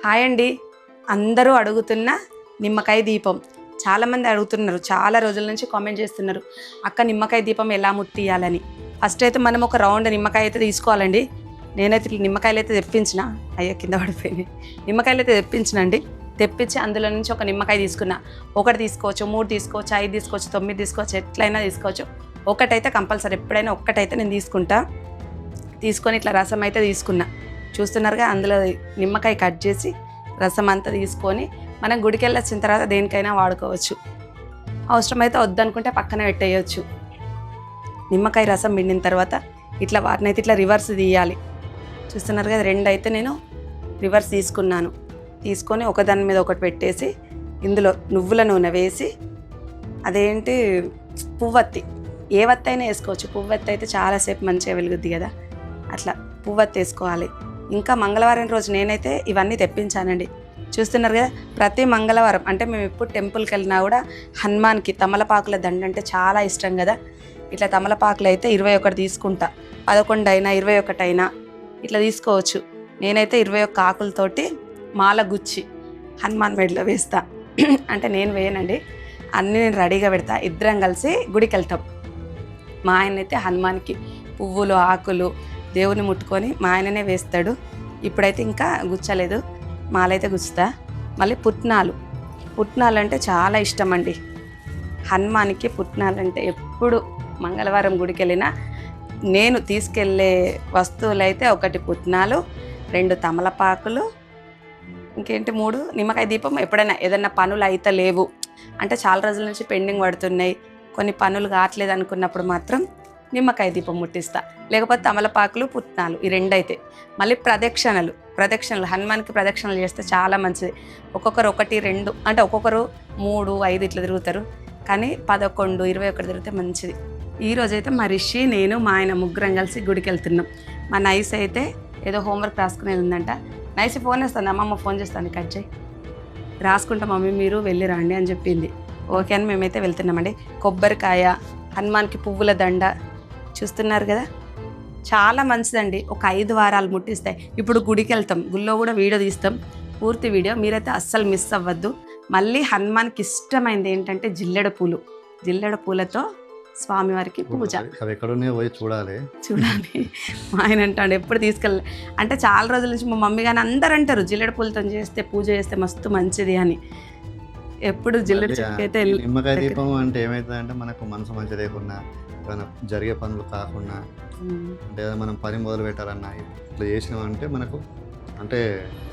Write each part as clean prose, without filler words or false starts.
Hi అండి. అందరూ అడుగుతున్న నిమ్మకాయ దీపం చాలామంది అడుగుతున్నారు. చాలా రోజుల నుంచి కామెంట్ చేస్తున్నారు, అక్క నిమ్మకాయ దీపం ఎలా ముట్టియాలని. ఫస్ట్ అయితే మనం ఒక రౌండ్ నిమ్మకాయ అయితే తీసుకోవాలండి. నేనైతే నిమ్మకాయలు అయితే తెప్పించిన, అయ్యా కింద పడిపోయినాయి. నిమ్మకాయలు అయితే తెప్పించినండి. తెప్పించి అందులో నుంచి ఒక నిమ్మకాయ తీసుకున్నా. ఒకటి తీసుకోవచ్చు, 3 తీసుకోవచ్చు, 5 తీసుకోవచ్చు, 9 తీసుకోవచ్చు, ఎట్లయినా తీసుకోవచ్చు. ఒకటైతే కంపల్సరీ, ఎప్పుడైనా ఒక్కటైతే నేను తీసుకుంటా. తీసుకొని ఇట్లా రసం అయితే తీసుకున్నా. చూస్తున్నారుగా, అందులో నిమ్మకాయ కట్ చేసి రసం అంతా తీసుకొని మనం గుడికి వెళ్ళొచ్చిన తర్వాత దేనికైనా వాడుకోవచ్చు. అవసరమైతే వద్దనుకుంటే పక్కన పెట్టేయచ్చు. నిమ్మకాయ రసం పిండిన తర్వాత ఇట్లా వాటిని అయితే ఇట్లా రివర్స్ తీయాలి. చూస్తున్నారు కదా, 2 అయితే నేను రివర్స్ తీసుకున్నాను. తీసుకొని ఒకదాని మీద ఒకటి పెట్టేసి ఇందులో నువ్వుల నూనె వేసి, అదేంటి పువ్వత్తి, ఏ వత్తి అయినా వేసుకోవచ్చు. పువ్వత్తి అయితే చాలాసేపు మంచిగా వెలుగుద్ది కదా, అట్లా పువ్వత్తి వేసుకోవాలి. ఇంకా మంగళవారం రోజు నేనైతే ఇవన్నీ తెప్పించానండి. చూస్తున్నారు కదా, ప్రతి మంగళవారం అంటే మేము ఎప్పుడు టెంపుల్కి వెళ్ళినా కూడా హనుమాన్కి తమలపాకుల దండ అంటే చాలా ఇష్టం కదా. ఇట్లా తమలపాకులు అయితే 21 తీసుకుంటా. 11 అయినా 21 అయినా ఇట్లా తీసుకోవచ్చు. నేనైతే 21 ఆకులతోటి మాల గుచ్చి హనుమాన్ మెడలో వేస్తా. అంటే నేను వేయనండి, అన్నీ నేను రెడీగా పెడతా. ఇద్దరం కలిసి గుడికి వెళ్తాం. మా ఆయన అయితే హనుమాన్కి పువ్వులు ఆకులు దేవుని ముట్టుకొని మా ఆయననే వేస్తాడు. ఇప్పుడైతే ఇంకా గుచ్చలేదు, మాలైతే గుచ్చుతా. మళ్ళీ పుట్నాలు అంటే చాలా ఇష్టం అండి హనుమాన్కి. పుట్నాలు అంటే ఎప్పుడు మంగళవారం గుడికి వెళ్ళినా నేను తీసుకెళ్ళే వస్తువులు అయితే 1 పుట్నాలు, 2 తమలపాకులు, ఇంకేంటి 3 నిమ్మకాయ దీపం. ఎప్పుడైనా ఏదైనా పనులు అయితే లేవు అంటే చాలా రోజుల నుంచి పెండింగ్ పడుతున్నాయి, కొన్ని పనులు కావట్లేదు అనుకున్నప్పుడు మాత్రం నిమ్మకాయ దీపం ముట్టిస్తా. లేకపోతే తమలపాకులు పుట్నాలు, ఈ 2 అయితే. మళ్ళీ ప్రదక్షిణలు హనుమాన్కి ప్రదక్షిణలు చేస్తే చాలా మంచిది. ఒక్కొక్కరు 1, 2 అంటే ఒక్కొక్కరు 3, 5 ఇట్లా తిరుగుతారు. కానీ 11, 21 తిరిగితే మంచిది. ఈరోజైతే మా రిషి, నేను, మా ఆయన ముగ్గురం కలిసి గుడికి వెళ్తున్నాం. మా నైస్ అయితే ఏదో హోంవర్క్ రాసుకునేది ఉందంట. నైస్ ఫోన్ వేస్తుంది, అమ్మమ్మ ఫోన్ చేస్తాను, కట్ చేయి, రాసుకుంటా మమ్మీ మీరు వెళ్ళి రండి అని చెప్పింది. ఓకే అని మేమైతే వెళ్తున్నామండి. కొబ్బరికాయ, హనుమాన్కి పువ్వుల దండ చూస్తున్నారు కదా, చాలా మంచిదండి. ఒక 5 వారాలు ముట్టిస్తాయి. ఇప్పుడు గుడికి వెళ్తాం, గుళ్ళో కూడా వీడియో తీస్తాం, పూర్తి వీడియో మీరైతే అస్సలు మిస్ అవ్వద్దు. మళ్ళీ హనుమాన్కి ఇష్టమైంది ఏంటంటే జిల్లెడ పూలతో స్వామివారికి పూజ. చూడాలి మా ఆయన అంటాడు ఎప్పుడు తీసుకెళ్ళి అంటే చాలా రోజుల నుంచి మా మమ్మీ కానీ అందరు అంటారు జిల్లెడ పూలతో చేస్తే పూజ చేస్తే మస్తు మంచిది అని. ఎప్పుడు జిల్లెడ చెక్కైతే నిమ్మకాయ దీపం అంటే ఏమైతుందంటే మనకు మనసు మంచి లేకున్నా, ఏమైనా జరిగే పనులు కాకుండా, అంటే మనం పని మొదలు పెట్టాలన్నా ఇట్లా చేసినామంటే మనకు అంటే.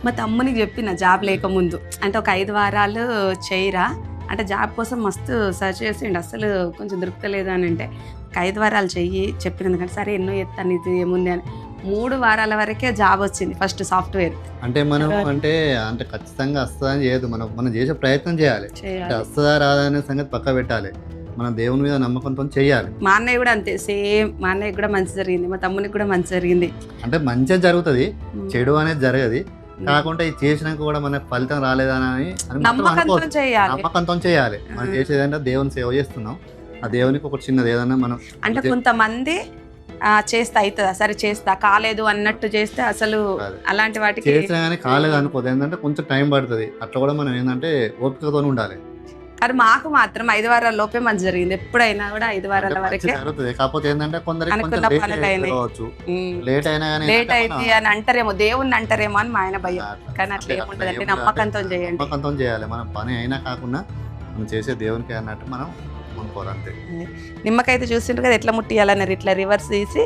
మా తమ్మునికి చెప్పిన జాబ్ లేకముందు అంటే ఒక 5 వారాలు చేయరా అంటే జాబ్ కోసం మస్తు సర్చ్ చేసిండు, అసలు కొంచెం దొరకలేదు అని అంటే ఒక 5 వారాలు చెయ్యి చెప్పినందుకంటే సరే ఎన్నో ఎత్తాను, ఇది ఏముంది అని 3 వారాల వరకే జాబ్ వచ్చింది. ఫస్ట్ సాఫ్ట్వేర్ అంటే మనం అంటే ఖచ్చితంగా వస్తుందని చేయదు, మనం చేసే ప్రయత్నం చేయాలి. వస్తుందా రాదా అనే సంగతి పక్క పెట్టాలి, మన దేవుని మీద నమ్మకంతో చేయాలి. మా అన్నయ్య కూడా అంతే, సేమ్ మా అన్నయ్య కూడా మంచి జరిగింది, మా తమ్మునికి కూడా మంచి జరిగింది. అంటే మంచిగా జరుగుతుంది, చెడు అనేది జరగదు. కాకుండా ఇది చేసినాక కూడా మనకు ఫలితం రాలేదని నమ్మకంతో చేయాలి. మనం చేసేదంటే దేవుని సేవ చేస్తున్నాం, ఆ దేవునికి ఒక చిన్నది ఏదన్నా మనం అంటే కొంతమంది చేస్తా అవుతుందా సరే చేస్తా, కాలేదు అన్నట్టు చేస్తే అసలు అలాంటి వాటికి చేసినా కానీ కాలేదు అనుకోదు. ఏంటంటే కొంచెం టైం పడుతుంది, అట్లా కూడా మనం ఏంటంటే ఓపికతో ఉండాలి. అది మాకు మాత్రం 5 వారాల లోపే మంచి జరిగింది. ఎప్పుడైనా కూడా 5 వారాల వరకే జరుగుతుంది. కాకపోతే ఏంటంటే కొందరికి లేట్ అయితే అని అంటారేమో, దేవుణ్ణి అంటారేమో అని మా ఆయన భయం. కానీ అట్లా ఏముంటదంటే నమ్మకంతో చేయండి, నమ్మకంతో చేయాలి. మనం పని అయినా కాకుండా మనం చేసే దేవునికి అన్నట్టు మనం అనుకోరంతే. నిమ్మకాయ అయితే చూసిండ్రు కదా ఎట్లా ముట్టియాలన్నారు, ఇట్లా రివర్స్ తీసి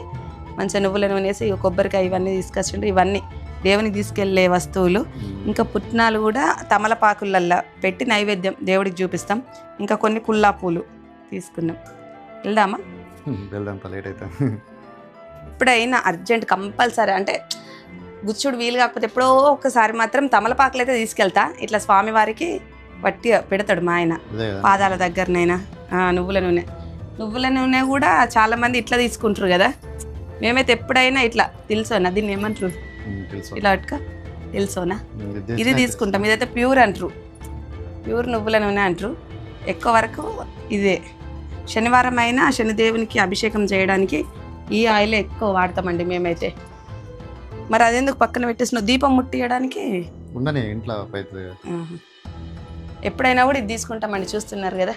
మంచిగా నువ్వుల నూనె వేసి కొబ్బరికాయ ఇవన్నీ తీసుకొచ్చిండ్రు. ఇవన్నీ దేవునికి తీసుకెళ్లే వస్తువులు. ఇంకా పుట్నాలు కూడా తమలపాకులల్లో పెట్టి నైవేద్యం దేవుడికి చూపిస్తాం. ఇంకా కొన్ని కుల్లా పూలు తీసుకున్నాం. వెళ్దామా? లేట్ అయితే ఇప్పుడైనా అర్జెంట్ కంపల్సరీ అంటే గుచ్చుడు వీలు కాకపోతే ఎప్పుడో ఒకసారి మాత్రం తమలపాకులు అయితే తీసుకెళ్తా. ఇట్లా స్వామివారికి వట్టిగా పెడతాడు మా ఆయన పాదాల దగ్గరనైనా. నువ్వుల నూనె కూడా చాలా మంది ఇట్లా తీసుకుంటారు కదా, మేమైతే ఎప్పుడైనా ఇట్లా తెలుసోనా, దీన్ని ఏమంటారు ఇలా అట్కా తెలుసోనా, ఇది తీసుకుంటాం. ఇదైతే ప్యూర్ అంటారు, ప్యూర్ నువ్వుల నూనె అంటారు. ఎక్కువ వరకు ఇదే. శనివారం అయినా శనిదేవునికి అభిషేకం చేయడానికి ఈ ఆయిల్ ఎక్కువ వాడతామండి మేమైతే. మరి అదెందుకు పక్కన పెట్టేసిన దీపం ముట్టియడానికి ఉండని ఇంట్లో అవుతుంది. ఆహా. ఎప్పుడైనా కూడా ఇది తీసుకుంటామండి, చూస్తున్నారు కదా.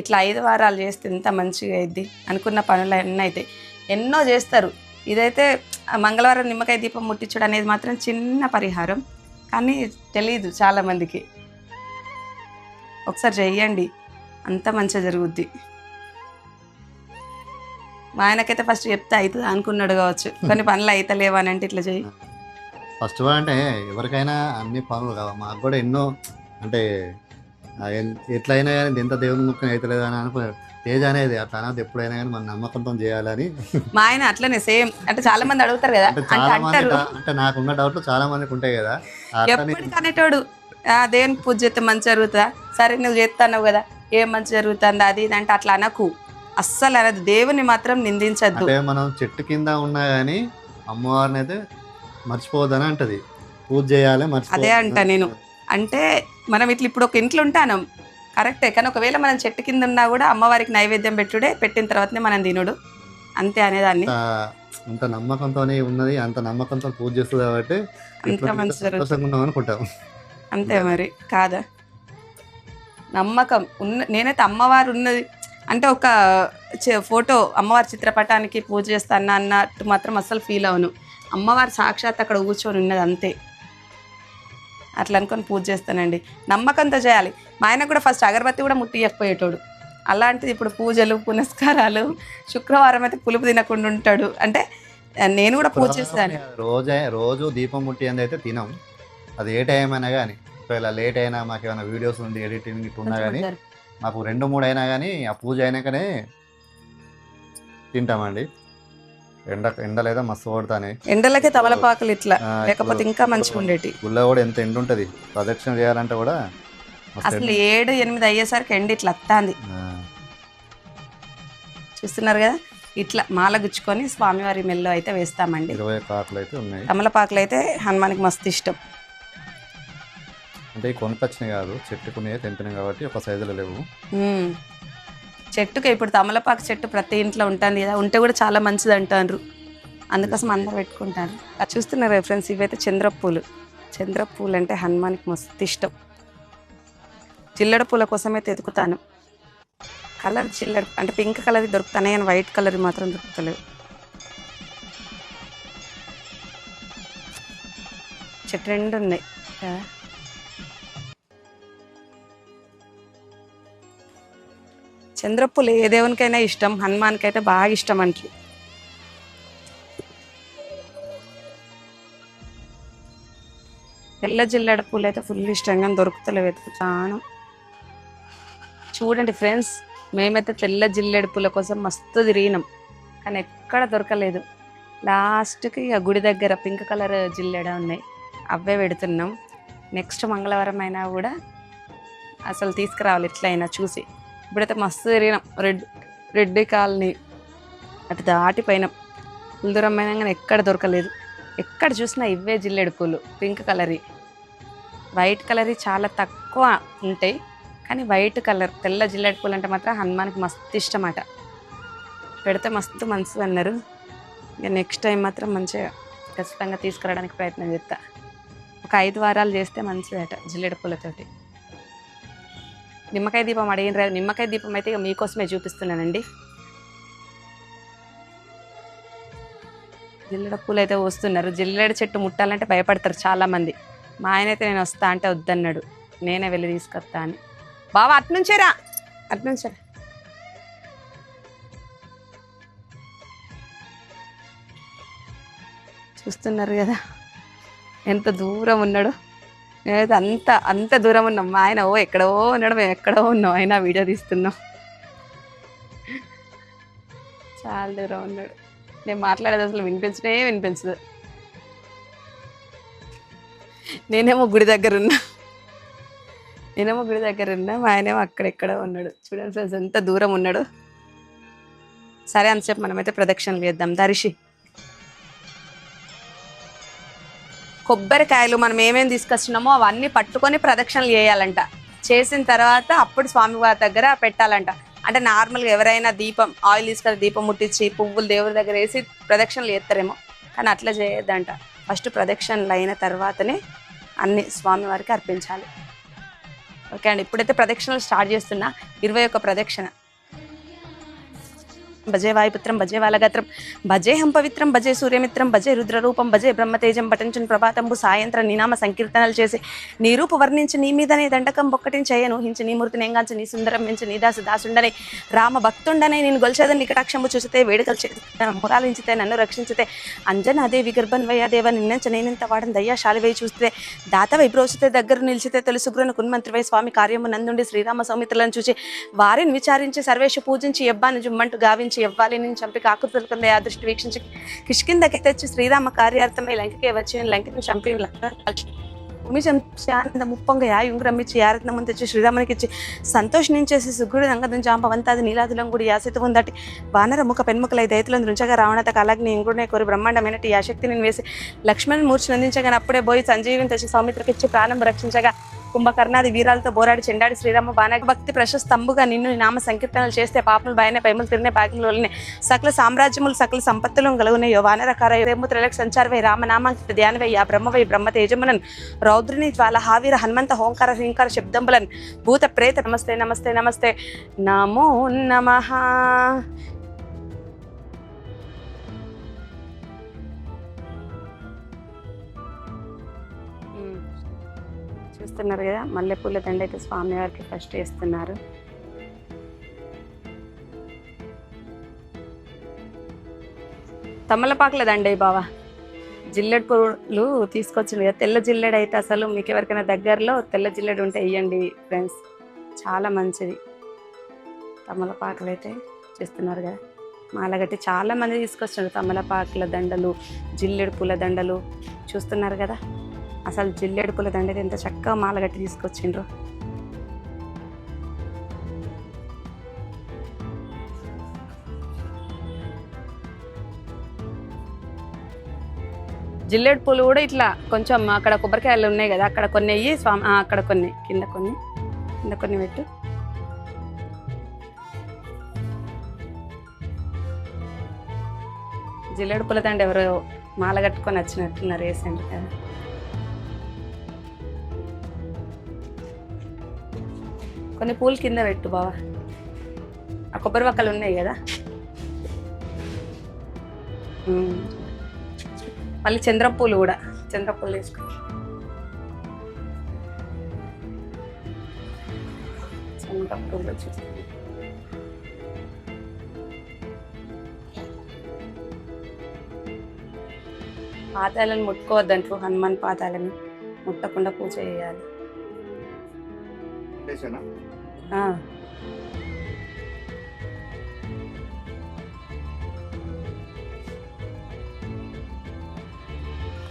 ఇట్లా 5 వారాలు చేస్తే ఎంత మంచిగా అయింది, అనుకున్న పనులు అన్నీ అవుతాయి. ఎన్నో చేస్తారు. ఇదైతే మంగళవారం నిమ్మకాయ దీపం ముట్టించడం అనేది మాత్రం చిన్న పరిహారం, కానీ తెలీదు చాలామందికి. ఒకసారి చెయ్యండి, అంత మంచిగా జరుగుద్ది. మా ఆయనకైతే ఫస్ట్ చెప్తే అవుతుంది అనుకున్నాడు కావచ్చు, కొన్ని పనులు అవుతలేవు అని అంటే ఇట్లా చెయ్యి. ఫస్ట్ అంటే ఎవరికైనా అన్ని పనులు కావు, మాకు కూడా ఎన్నో అంటే ఎట్లయినా కానీ ఎంత దేవుని ముఖ్యం అవుతలేదు అని అనుకున్నాడు. తేజ్ అనేది అట్లా అనేది ఎప్పుడైనా కానీ మన నమ్మకంతో చేయాలని. మా ఆయన అట్లనే సేమ్. అంటే చాలా మంది అడుగుతారు కదా, అంటే అంటే చాలా మంది అంటారు అంటే నాకున్న డౌట్లు చాలా మందికి ఉంటాయి కదా, అట్లని ఎప్పటికి అనేటోడు, దేవునికి పూజ చేస్తే మంచి జరుగుతుందా, సరే నువ్వు చేస్తున్నావు కదా ఏం మంచి జరుగుతుంది అది ఇది అంటే అట్లా అనకు, అస్సలు అనదు. దేవుని మాత్రం నిందించద్దు. అంటే మనం చెట్టు కింద ఉన్నా కానీ అమ్మవారిని అయితే మర్చిపోవద్దని అంటది, పూజ చేయాలి అదే అంట నేను. అంటే మనం ఇట్లా ఇప్పుడు ఒక ఇంట్లో ఉంటాను కరెక్టే, కానీ ఒకవేళ మనం చెట్టు కింద ఉన్నా కూడా అమ్మవారికి నైవేద్యం పెట్టుడే, పెట్టిన తర్వాతనే మనం తినుడు అంతే అనేదాన్ని. అంత నమ్మకంతో ఉన్నది, అంత నమ్మకంతో పూజ చేస్తుంది కాబట్టి అంత మంచి సంతోషంగా ఉన్నాం అనుకుంటాం. అంతే మరి కాదా. నమ్మకం నేనైతే అమ్మవారు ఉన్నది అంటే ఒక ఫోటో అమ్మవారి చిత్రపటానికి పూజ చేస్తాను అన్నట్టు మాత్రం అస్సలు ఫీల్ అవును. అమ్మవారు సాక్షాత్ అక్కడ కూర్చొని ఉన్నది అంతే, అట్లా అనుకొని పూజ చేస్తానండి. నమ్మకంతో చేయాలి. మా ఆయన కూడా ఫస్ట్ అగరబత్తి కూడా ముట్టియకపోయేటోడు, అలాంటిది ఇప్పుడు పూజలు పునస్కారాలు, శుక్రవారం అయితే పులుపు తినకుండా ఉంటాడు. అంటే నేను కూడా పూజ చేస్తాను. రోజు దీపం ముట్టి అయితే తినాం, అది ఏ టైం అయినా కానీ. ఒకవేళ లేట్ అయినా మాకు ఏమైనా వీడియోస్ ఉంది ఎడిటింగ్ ఇట్లా ఉన్నా కానీ మాకు 2-3 అయినా కానీ ఆ పూజ అయినాకనే తింటామండి. ఎండ లేదా మస్తు కొడతానే, ఎండలకే తమలపాకులు ఇట్లా, లేకపోతే ఇంకా మంచిగా ఉండేటి. గుళ్ళో కూడా ఎంత ఎండ ఉంటుంది, ప్రదక్షిణ చేయాలంటే కూడా అసలు 7-8 అయ్యేసరికి ఎండ ఇట్లా వస్తుంది. చూస్తున్నారు కదా, ఇట్లా మాల గుచ్చుకొని స్వామివారి మెల్లో అయితే వేస్తామండి. 21 ఆకులు అయితే ఉన్నాయి. తమలపాకులు అయితే హనుమానికి మస్తు ఇష్టం. అంటే కొనుకొచ్చినాయి కాదు, చెట్టుకునే తెంపినాం కాబట్టి ఒక సైజులో లేవు. చెట్టుకి ఇప్పుడు తమలపాకు చెట్టు ప్రతి ఇంట్లో ఉంటుంది కదా, ఉంటే కూడా చాలా మంచిది అంటారు, అందుకోసం అందరు పెట్టుకుంటారు. అది చూస్తున్నారు ఫ్రెండ్స్, ఇవైతే చంద్రపూలు. చంద్రపూలు అంటే హనుమానికి మస్తు ఇష్టం. చిల్లడ పూల కోసమైతే ఎదుకుతాను. కలర్ చిల్లడ అంటే పింక్ కలర్ దొరుకుతాయి కానీ వైట్ కలర్ మాత్రం దొరుకుతలేవు. చెట్టు 2 ఉన్నాయి. చంద్రపూలు ఏ దేవునికైనా ఇష్టం, హనుమాన్కి అయితే బాగా ఇష్టం అంటారు. తెల్ల జిల్లెడ పూలు అయితే ఫుల్ ఇష్టంగా దొరుకుతలేవు, వెతుకుతాను. చూడండి ఫ్రెండ్స్, మేమైతే తెల్ల జిల్లెడ పూల కోసం మస్తు తిరిగినాం కానీ ఎక్కడ దొరకలేదు. లాస్ట్కి ఇక గుడి దగ్గర పింక్ కలర్ జిల్లెడ ఉన్నాయి, అవే పెడుతున్నాం. నెక్స్ట్ మంగళవారం అయినా కూడా అసలు తీసుకురావాలి ఎట్లయినా చూసి. ఇప్పుడైతే మస్తు తిరిగినాం, రెడ్డి కాలనీ అటు దాటిపోయినాం. దూరం అయినా కానీ ఎక్కడ దొరకలేదు. ఎక్కడ చూసినా ఇవే జిల్లెడు పూలు, పింక్ కలర్. వైట్ కలర్ చాలా తక్కువ ఉంటాయి, కానీ వైట్ కలర్ తెల్ల జిల్లెడు పూలు అంటే మాత్రం హనుమానికి మస్తు ఇష్టం అట. పెడితే మస్తు మంచిది అన్నారు. ఇక నెక్స్ట్ టైం మాత్రం మంచిగా ఖచ్చితంగా తీసుకురావడానికి ప్రయత్నం చేస్తా. ఒక 5 వారాలు చేస్తే మంచిదట జిల్లెడు పూలతోటి. నిమ్మకాయ దీపం అడిగిన నిమ్మకాయ దీపం అయితే ఇక మీకోసమే చూపిస్తున్నానండి. జిల్లెడ పూలు అయితే వస్తున్నారు. జిల్లెడ చెట్టు ముట్టాలంటే భయపడతారు చాలామంది. మా ఆయన అయితే నేను వస్తా అంటే వద్దన్నాడు, నేనే వెళ్ళి తీసుకొస్తా అని. బావా అట్నుంచేరా. చూస్తున్నారు కదా ఎంత దూరం ఉన్నాడు. నేనైతే అంత దూరం ఉన్నాం. మా ఆయన ఎక్కడో ఉన్నాడు, మేము ఎక్కడో ఉన్నాం, అయినా వీడియో తీస్తున్నాం. చాలా దూరం ఉన్నాడు. నేను మాట్లాడేది అసలు వినిపించదు. నేనేమో గుడి దగ్గర ఉన్నా, మా ఆయనేమో అక్కడెక్కడో ఉన్నాడు. చూడండి ఫ్రెండ్స్ ఎంత దూరం ఉన్నాడు. సరే అంతసేపు మనమైతే ప్రదక్షిణలు చేద్దాం. దర్శి కొబ్బరికాయలు మనం ఏమేమి తీసుకొచ్చినామో అవన్నీ పట్టుకొని ప్రదక్షిణలు చేయాలంట. చేసిన తర్వాత అప్పుడు స్వామివారి దగ్గర పెట్టాలంట. అంటే నార్మల్గా ఎవరైనా దీపం ఆయిల్ తీసుకొని దీపం ముట్టించి పువ్వులు దేవుడి దగ్గర వేసి ప్రదక్షిణలు చేస్తారేమో, కానీ అట్లా చేయొద్దంట. ఫస్ట్ ప్రదక్షిణలు అయిన తర్వాతనే అన్ని స్వామివారికి అర్పించాలి. ఓకే అండి, ఇప్పుడైతే ప్రదక్షిణలు స్టార్ట్ చేస్తున్నా. 21 ప్రదక్షిణ. భజే వాయుపుత్రం భజే వాలగత్రం భజేహం పవిత్రం భజే సూర్యమిత్రం భజే రుద్రరూపం భజే బ్రహ్మతేజం పఠించుని ప్రభాతంబు సాయంత్రం నీనామ సంకీర్తనలు చేసి నీ రూపు వర్ణించి నీ మీదనే దండకం బొక్కటించయ్యను హించి నీ మూర్తిని ఎంగాంచి నీ సుందరం మించి నీ దాసుండనే రామ భక్తుండనే నేను గొలిచేదని నికటాక్షంబు చూసితే వేడుకలు మురాలించితే నన్ను రక్షించితే అంజనాదేవి గర్భన్వయ్యా దేవ నిన్నంచ నేనింత వాడని దయ్యాశాలి వేయి చూస్తే దాత వైబ్రోచితే దగ్గర నిలిచితే తొలిసుగ్రును కున్మంత్రివై స్వామి కార్యము నందుండి శ్రీరామ సౌమిత్రులను చూసి వారిని విచారించి సర్వేష పూజించి ఎబ్బాను జుమ్మంటూ గావించి ఎవ్వాలి నేను చంపి కాకుతుల కింద ఆ దృష్టి వీక్షించి కిష్కిందకి తెచ్చి శ్రీరామ కార్యార్థమై లంకకే వచ్చి లంకను చంపి భూమి ఆనంద ముప్పొంగ యాయుంగురం ఇచ్చి యారత్నము తెచ్చి శ్రీరామునికి ఇచ్చి సంతోషించేసి సుగ్రుడు రంగదం జాంపవంతాది నీలాదులం గుడి యాసిత ఉందటి వానర ముఖ పెన్ముకలై దైతులను రుంచగా రావణత కలగ్ని ఇంగుడినే కోరి బ్రహ్మాండమైనటి ఆ శక్తిని వేసి లక్ష్మణుని మూర్చి నందించగానే అప్పుడే పోయి సంజీవిని తెచ్చి సౌమిత్రకి ఇచ్చి ప్రాణం రక్షించగా కుంభకర్ణాది వీరాలతో పోరాడి చెండాడి శ్రీరామ బాణ భక్తి ప్రశస్తంబుగా నిన్ను నామ సంకీర్తనలు చేస్తే పాపములు బాయనే పైములు తిరినే భాగ్యములు సకల సామ్రాజ్యములు సకల సంపత్తులు కలుగున్నాయో వానరకార త్రిలకు సంచారవై రామనామాంకిత ధ్యానవై ఆ బ్రహ్మవై బ్రహ్మ తేజములను రౌద్రుని జ్వాల హావీర హనుమంత హోంకార హ్రీంకార శబ్దంబులను భూత ప్రేత నమస్తే నమస్తే నమస్తే నమో నమః. చూస్తున్నారు కదా, మల్లెపూల దండ అయితే స్వామివారికి ఫస్ట్ వేస్తున్నారు. తమలపాకుల దండ బావా, జిల్లెడు పూలు తీసుకొచ్చింది కదా. తెల్ల జిల్లెడు అయితే అసలు మీకు ఎవరికైనా దగ్గరలో తెల్ల జిల్లెడు ఉంటే ఇవ్వండి ఫ్రెండ్స్, చాలా మంచిది. తమలపాకులు అయితే చేస్తున్నారు కదా, మాలగట్టి చాలా మంది తీసుకొచ్చారు తమలపాకుల దండలు, జిల్లెడు పూల దండలు. చూస్తున్నారు కదా, అసలు జిల్లెడు పూల దండ ఎంత చక్కగా మాలగట్టి తీసుకొచ్చిండ్రు. జిల్లెడు పూలు కూడా ఇట్లా కొంచెం అక్కడ కొబ్బరికాయలు ఉన్నాయి కదా, అక్కడ కొన్ని అయ్యి స్వామి అక్కడ కొన్ని కింద కొన్ని పెట్టు. జిల్లెడు పూల దండ ఎవరో మాల కట్టుకొని వచ్చినట్టున్నారు రీసెంట్ కదా. కొన్ని పూలు కింద పెట్టు బావా, ఆ కొబ్బరి వక్కలు ఉన్నాయి కదా. మళ్ళీ చంద్రపూలు కూడా, చంద్రపూలు వేసుకో. చంద్రపూలు వచ్చేసి పాదాలను ముట్టుకోవద్దంటారు, హనుమాన్ పాదాలని ముట్టకుండా పూజ చేయాలి.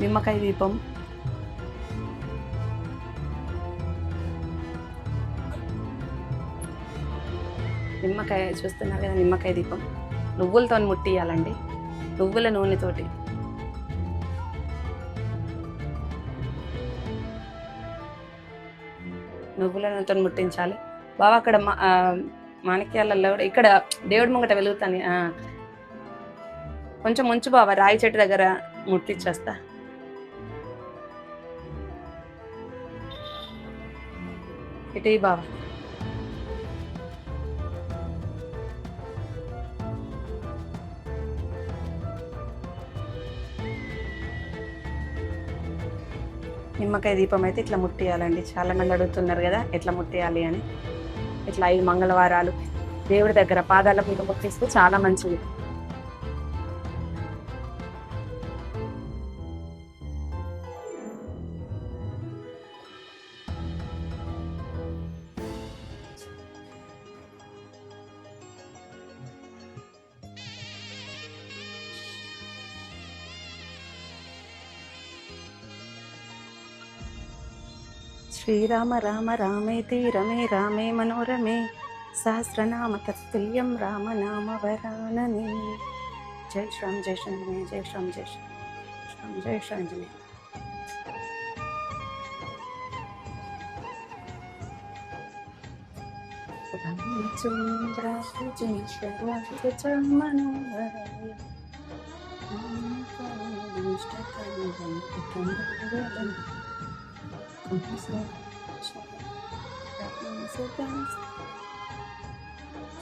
నిమ్మకాయ దీపం, నిమ్మకాయ చూస్తున్నారు కదా, నిమ్మకాయ దీపం నువ్వులతో ముట్టియాలండి, నువ్వుల నూనెతోటి. నువ్వుల నూనెతో ముట్టించాలి బాబా. అక్కడ మాణిక్యాలలో కూడా ఇక్కడ దేవుడి ముంగట వెలుగుతాను. కొంచెం ముంచు బాబా, రాయి చెట్టు దగ్గర ముట్టించేస్తా. ఇటు బాబా. నిమ్మకాయ దీపం అయితే ఇట్లా ముట్టియాలండి. చాలా మంది అడుగుతున్నారు కదా ఎట్లా ముట్టియాలి అని. ఇట్లా 5 మంగళవారాలు దేవుడి దగ్గర పాదాల మీద ముట్టిస్తే చాలా మంచిది. శ్రీరామ రామ రామేతి రమే రామే మనోరమే సహస్రనామ తత్తుల్యం రామనామ వరాననే. జై శ్రీరామ్ జై శ్రీరామ్ జై శ్రీరామ్ జై శ్రీరామ్ జై శ్రీరామ్.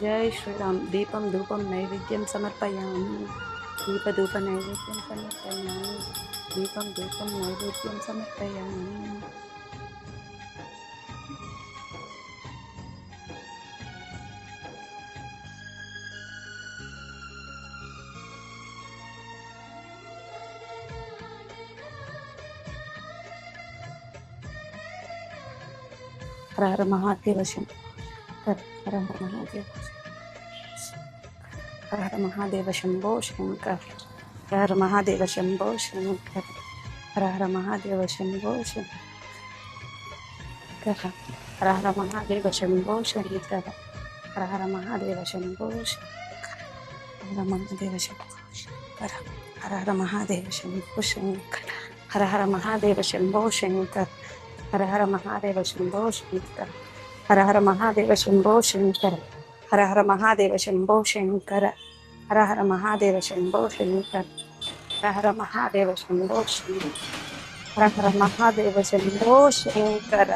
జై శ్రీరామ్. దీపం ధూపం నైవేద్యం సమర్పయామి. దీపధూప నైవేద్యం సమర్పయామి. దీపం ధూపం నైవేద్యం సమర్పయామి. హర హర మహాదేవ శంభో. హర హర మహాదేవ. హర హర మహాదేవ శంభో శంకర్. హర హర మహాదేవ శంభో శంకర్. హర హర మహాదేవ శంభో శంకర్. హర హర మహాదేవ శంభో శంకర్. హర హర మహాదేవ శంభో శంకర్. హర మహాదేవ శంభో శంకర్. హర హర మహాదేవ శంభో శంకర్. హర హర మహాదేవ శంభో శంకర్. హర హర మహాదేవ శంభో శంకర్. హర హర మహాదేవ శంభో శంకర. హర హర మహాదేవ శంభో శంకర. హర హర మహాదేవ శంభో శంకర. హర హర మహాదేవ శంభో శంకర. హర హర మహాదేవ శంభో శంకర.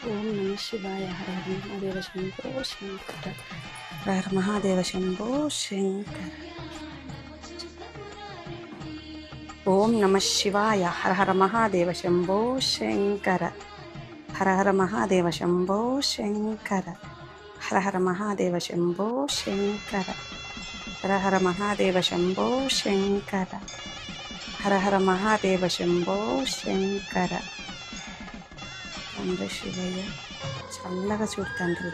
ఓం నమ శివాయ. హర హర మహాదేవ శంభో శంకర. హర హర మహాదేవ శంభో శంకర. ఓం నమ శివాయ. హర హర మహాదేవ శంభో శంకర. హర హర మహాదేవ శంభో శంకర. హర హర మహాదేవ శంభో శంకర. హర హర మహాదేవ శంభో శంకర. హర హర మహాదేవ శంభో శంకర. తండ్రి శివయ్య చల్లగా చూడు తండ్రి.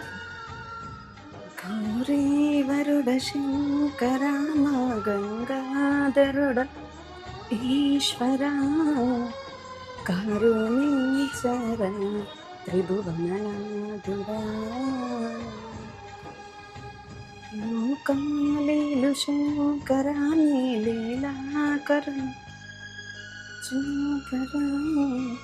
గౌరీ వరుడ శంకర మా గంగాధరుడ ఈశ్వర కరుణీశ్వర త్రిభువననాథుడా. లోకాలీలు శంకర నీ లీలాకరణ శంకర.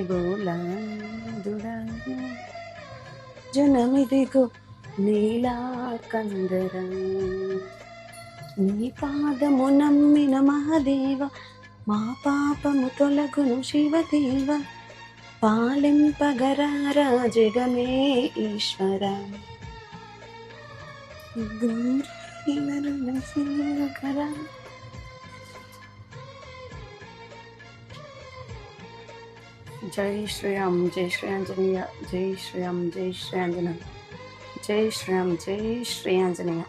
బోలాదుడా జనమిదిగో నీలాకందర. నీ పాదము నమ్మిన మహాదేవ మా పాపము తొలగును శివదేవ. పాలింపగరారా జగమే ఈశ్వర. శంకర. జై శ్రీరామ్. జై శ్రీ ఆంజనేయ. జై శ్రీరామ్. జై శ్రీ ఆంజనేయ. జై శ్రీరామ్. జై శ్రీ ఆంజనేయ.